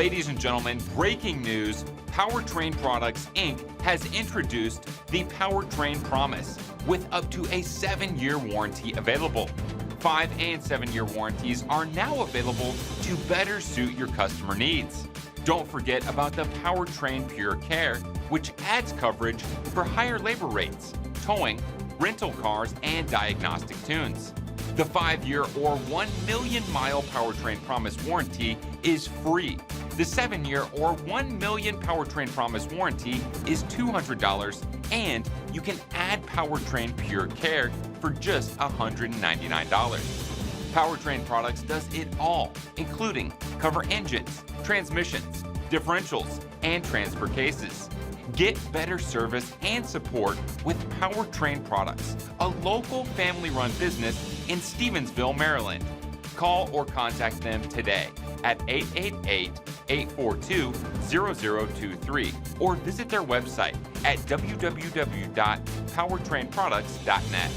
Ladies and gentlemen, breaking news. Powertrain Products, Inc. has introduced the Powertrain Promise with up to a 7-year warranty available. 5 and 7-year warranties are now available to better suit your customer needs. Don't forget about the Powertrain Pure Care, which adds coverage for higher labor rates, towing, rental cars, and diagnostic tunes. The 5-year or 1 million mile Powertrain Promise warranty is free. The 7-year or 1 million Powertrain Promise warranty is $200, and you can add Powertrain Pure Care for just $199. Powertrain Products does it all, including cover engines, transmissions, differentials, and transfer cases. Get better service and support with Powertrain Products, a local family-run business in Stevensville, Maryland. Call or contact them today at 888-842-0023 or visit their website at www.powertrainproducts.net.